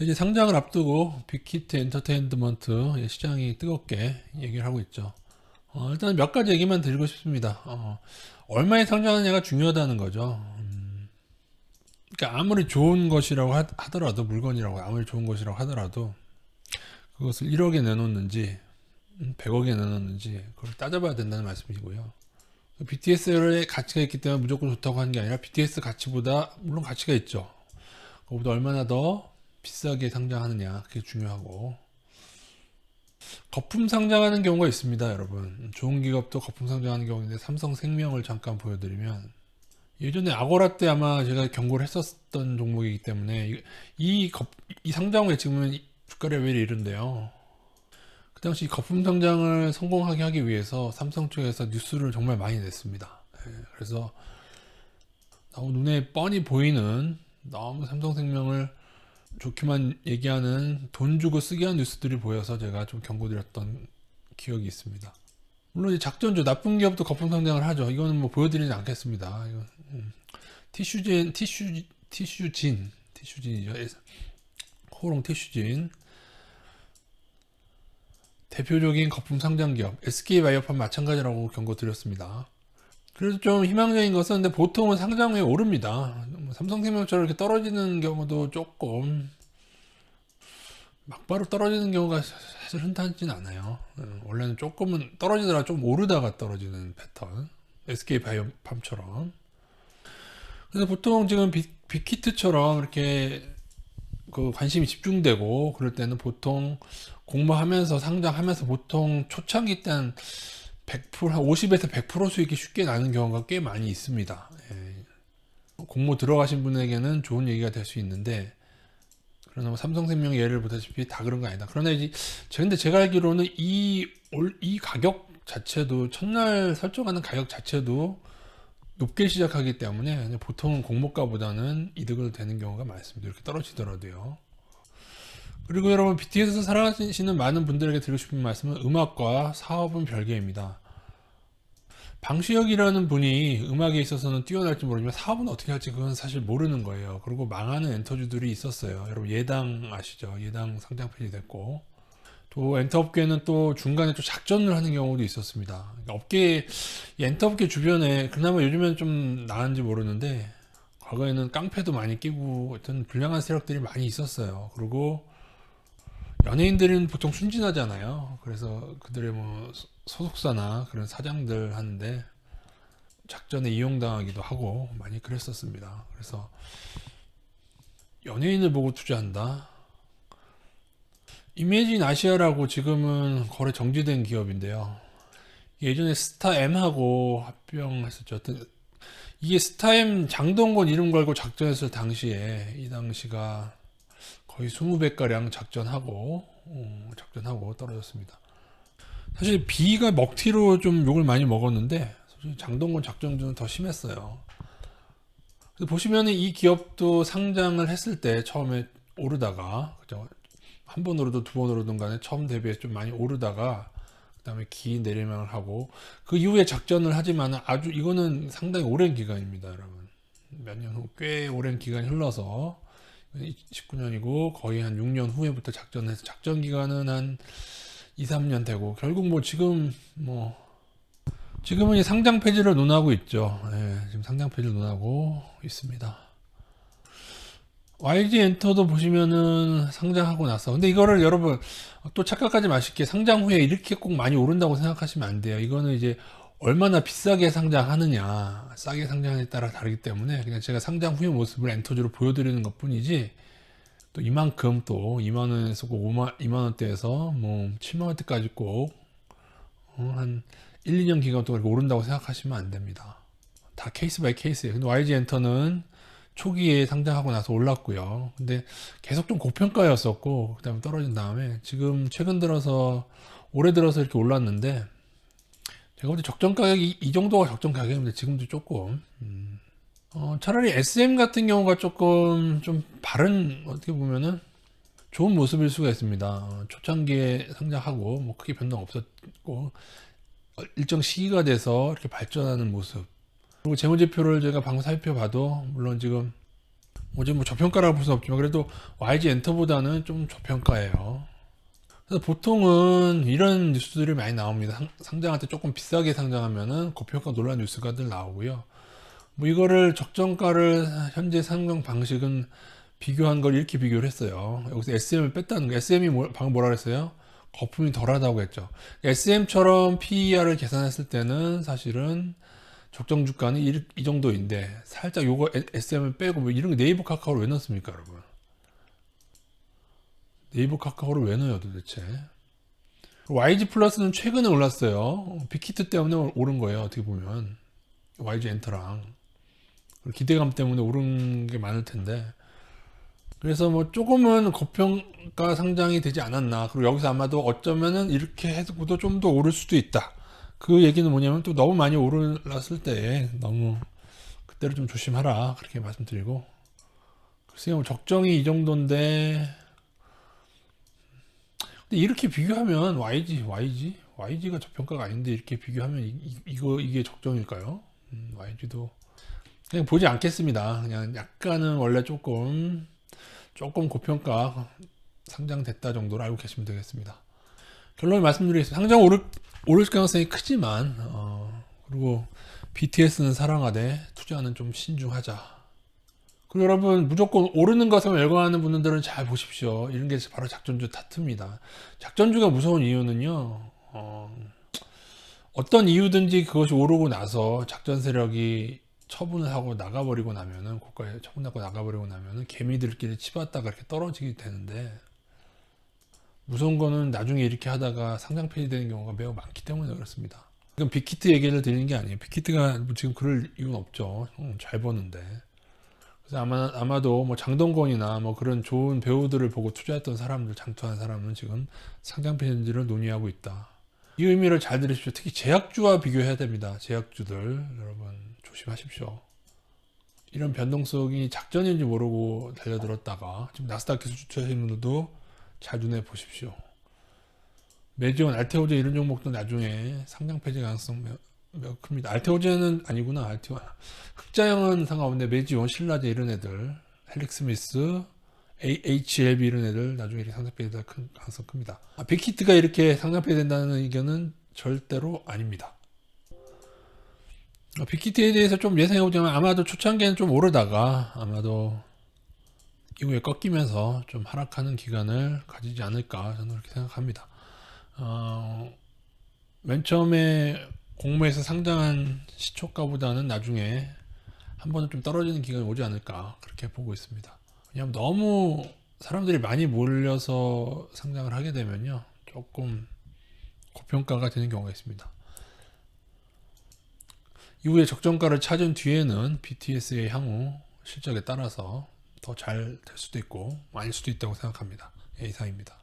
이제 상장을 앞두고 빅히트 엔터테인먼트 시장이 뜨겁게 얘기를 하고 있죠. 일단 몇 가지 얘기만 드리고 싶습니다. 얼마에 상장하느냐가 중요하다는 거죠. 그러니까 아무리 좋은 것이라고 하더라도, 물건이라고 아무리 좋은 것이라고 하더라도 그것을 1억에 내놓는지 100억에 내놓는지 그걸 따져봐야 된다는 말씀이고요. BTS의 가치가 있기 때문에 무조건 좋다고 하는 게 아니라 BTS 가치보다 물론 가치가 있죠. 그보다 얼마나 더 비싸게 상장하느냐, 그게 중요하고, 거품 상장하는 경우가 있습니다, 여러분. 좋은 기업도 거품 상장하는 경우인데, 삼성생명을 잠깐 보여드리면, 예전에 아고라 때 아마 제가 경고를 했었던 종목이기 때문에 이 상장 후에 지금은 주가 레벨이 이른데요. 그 당시 거품 상장을 성공하게 하기 위해서 삼성 쪽에서 뉴스를 정말 많이 냈습니다. 그래서 너무 눈에 뻔히 보이는, 너무 삼성생명을 좋게만 얘기하는, 돈 주고 쓰게 하는 뉴스들이 보여서 제가 좀 경고드렸던 기억이 있습니다. 물론 이제 작전주, 나쁜 기업도 거품 상장을 하죠. 이거는 뭐 보여드리지 않겠습니다. 이건, 티슈진이죠. 호롱 티슈진. 대표적인 거품 상장 기업, SK바이오팜 마찬가지라고 경고드렸습니다. 그래서 좀 희망적인 것은, 근데 보통은 상장 후에 오릅니다. 삼성생명처럼 이렇게 떨어지는 경우도 조금, 막바로 떨어지는 경우가 사실 흔하진 않아요. 원래는 조금은 떨어지더라도 좀 오르다가 떨어지는 패턴. SK바이오팜처럼. 그래서 보통 지금 빅히트처럼 이렇게 그 관심이 집중되고 그럴 때는 보통 공모하면서 상장하면서 보통 초창기 때는 100%, 한 50에서 100% 수익이 쉽게 나는 경우가 꽤 많이 있습니다. 공모 들어가신 분에게는 좋은 얘기가 될 수 있는데, 그러나 뭐 삼성생명 예를 보다시피 다 그런 거 아니다. 그러나 이제 근데 제가 알기로는 이 가격 자체도, 첫날 설정하는 가격 자체도 높게 시작하기 때문에 보통은 공모가보다는 이득을 되는 경우가 많습니다. 이렇게 떨어지더라도요. 그리고 여러분, BTS 사랑하시는 많은 분들에게 드리고 싶은 말씀은, 음악과 사업은 별개입니다. 방시혁이라는 분이 음악에 있어서는 뛰어날지 모르지만 사업은 어떻게 할지 그건 사실 모르는 거예요. 그리고 망하는 엔터주들이 있었어요. 여러분, 예당 아시죠? 예당 상장 폐지됐고, 또 엔터업계는 또 중간에 또 작전을 하는 경우도 있었습니다. 그러니까 이 엔터업계 주변에 그나마 요즘엔 좀 나은지 모르는데, 과거에는 깡패도 많이 끼고 어떤 불량한 세력들이 많이 있었어요. 그리고 연예인들은 보통 순진하잖아요. 그래서 그들의 뭐 소속사나 그런 사장들 하는데 작전에 이용당하기도 하고 많이 그랬었습니다. 그래서 연예인을 보고 투자한다. 이매진 아시아라고 지금은 거래 정지된 기업인데요. 예전에 스타M하고 합병했었죠. 이게 스타M 장동건 이름 걸고 작전했을 당시에, 이 당시가 거의 20배가량 작전하고 떨어졌습니다. 사실 B가 먹튀로 좀 욕을 많이 먹었는데, 사실 장동건 작전주는 더 심했어요. 보시면 이 기업도 상장을 했을 때 처음에 오르다가, 그죠? 한 번 오르든 두 번 오르든 간에 처음 대비해 좀 많이 오르다가 그 다음에 긴 내리막을 하고 그 이후에 작전을 하지만, 아주 이거는 상당히 오랜 기간입니다, 여러분. 몇 년 후, 꽤 오랜 기간이 흘러서 19년이고 거의 한 6년 후에부터 작전해서, 작전 기간은 한 2, 3년 되고, 결국 지금은 이 상장 폐지를 논하고 있죠. 지금 상장 폐지를 논하고 있습니다. YG 엔터도 보시면은 상장하고 나서, 근데 이거를 여러분 또 착각하지 마실게, 상장 후에 이렇게 꼭 많이 오른다고 생각하시면 안 돼요. 이거는 이제 얼마나 비싸게 상장하느냐, 싸게 상장하느냐에 따라 다르기 때문에 그냥 제가 상장 후의 모습을 엔터주로 보여드리는 것 뿐이지, 또 이만큼 또 2만원에서 꼭 2만원대에서 뭐 7만원대까지 꼭 한 1, 2년 기간 동안 이렇게 오른다고 생각하시면 안 됩니다. 다 케이스 바이 케이스예요. 근데 YG 엔터는 초기에 상장하고 나서 올랐고요. 근데 계속 좀 고평가였었고, 그 다음에 떨어진 다음에 지금 최근 들어서, 올해 들어서 이렇게 올랐는데, 제가 볼 때 적정 가격이 이 정도가 적정 가격인데 지금도 조금, 차라리 SM 같은 경우가 조금 좀 바른, 어떻게 보면은 좋은 모습일 수가 있습니다. 초창기에 상장하고 뭐 크게 변동 없었고 일정 시기가 돼서 이렇게 발전하는 모습. 그리고 재무제표를 제가 방금 살펴봐도, 물론 지금 이제 뭐 저평가라고 볼 수 없지만 그래도 YG 엔터보다는 좀 저평가예요. 그래서 보통은 이런 뉴스들이 많이 나옵니다. 상장할 때 조금 비싸게 상장하면은 고평가 논란 뉴스가들 나오고요. 뭐 이거를 적정가를 현재 상장 방식은 비교한 걸 이렇게 비교를 했어요. 여기서 SM을 뺐다는 거. SM이 방금 뭐라 그랬어요? 거품이 덜하다고 했죠. SM처럼 PER을 계산했을 때는 사실은 적정 주가는 이 정도인데 살짝 요거 SM을 빼고 뭐 이런 거 네이버 카카오를 왜 넣습니까, 여러분? 네이버 카카오를 왜 넣어요, 도대체? YG 플러스는 최근에 올랐어요. 빅히트 때문에 오른 거예요, 어떻게 보면. YG 엔터랑. 기대감 때문에 오른 게 많을 텐데. 그래서 뭐 조금은 고평가 상장이 되지 않았나. 그리고 여기서 아마도 어쩌면은 이렇게 해서도 좀 더 오를 수도 있다. 그 얘기는 뭐냐면 또 너무 많이 오르났을 때 너무 그때를 좀 조심하라. 그렇게 말씀드리고. 글쎄요, 뭐 적정이 이 정도인데. 근데 이렇게 비교하면 YG가 저평가가 아닌데 이렇게 비교하면 이게 적정일까요? YG도 그냥 보지 않겠습니다. 그냥 약간은 원래 조금 고평가 상장됐다 정도로 알고 계시면 되겠습니다. 결론을 말씀드리겠습니다. 상장 오를 가능성이 크지만 그리고 BTS는 사랑하되 투자는 좀 신중하자. 그리고 여러분 무조건 오르는 것을 열광하는 분들은 잘 보십시오. 이런 게 바로 작전주 타투입니다. 작전주가 무서운 이유는요. 어떤 이유든지 그것이 오르고 나서 작전 세력이 처분을 하고 나가버리고 나면은 고가에 처분하고 나가버리고 나면은 개미들끼리 치받다가 이렇게 떨어지게 되는데 무서운 거는 나중에 이렇게 하다가 상장 폐지되는 경우가 매우 많기 때문에 그렇습니다. 지금 빅히트 얘기를 드리는 게 아니에요. 빅히트가 지금 그럴 이유는 없죠. 잘 버는데. 그래서 아마도 뭐 장동건이나 뭐 그런 좋은 배우들을 보고 투자했던 사람들, 장투한 사람은 지금 상장 폐지를 논의하고 있다. 이 의미를 잘 들으십시오. 특히 제약주와 비교해야 됩니다. 제약주들 여러분 조심하십시오. 이런 변동성이 작전인지 모르고 달려들었다가 지금 나스닥 기술 주체하시는 분들도 잘 눈에 보십시오. 메지온, 알테오제 이런 종목도 나중에 상장 폐지 가능성 매우 큽니다. 알테오제는 아니구나. 흑자형은 상관없는데 메지온, 신라제 이런 애들, 헬릭스미스, HLB 이런 애들 나중에 이렇게 상장 폐지될 가능성 큽니다. 빅히트가 이렇게 상장 폐지된다는 의견은 절대로 아닙니다. 빅히트에 대해서 좀 예상해보자면 아마도 초창기에는 좀 오르다가 아마도 이후에 꺾이면서 좀 하락하는 기간을 가지지 않을까 저는 그렇게 생각합니다. 맨 처음에 공모해서 상장한 시초가보다는 나중에 한 번은 좀 떨어지는 기간이 오지 않을까 그렇게 보고 있습니다. 왜냐하면 너무 사람들이 많이 몰려서 상장을 하게 되면요 조금 고평가가 되는 경우가 있습니다. 이후에 적정가를 찾은 뒤에는 BTS의 향후 실적에 따라서 더 잘 될 수도 있고 아닐 수도 있다고 생각합니다. 예, 이상입니다.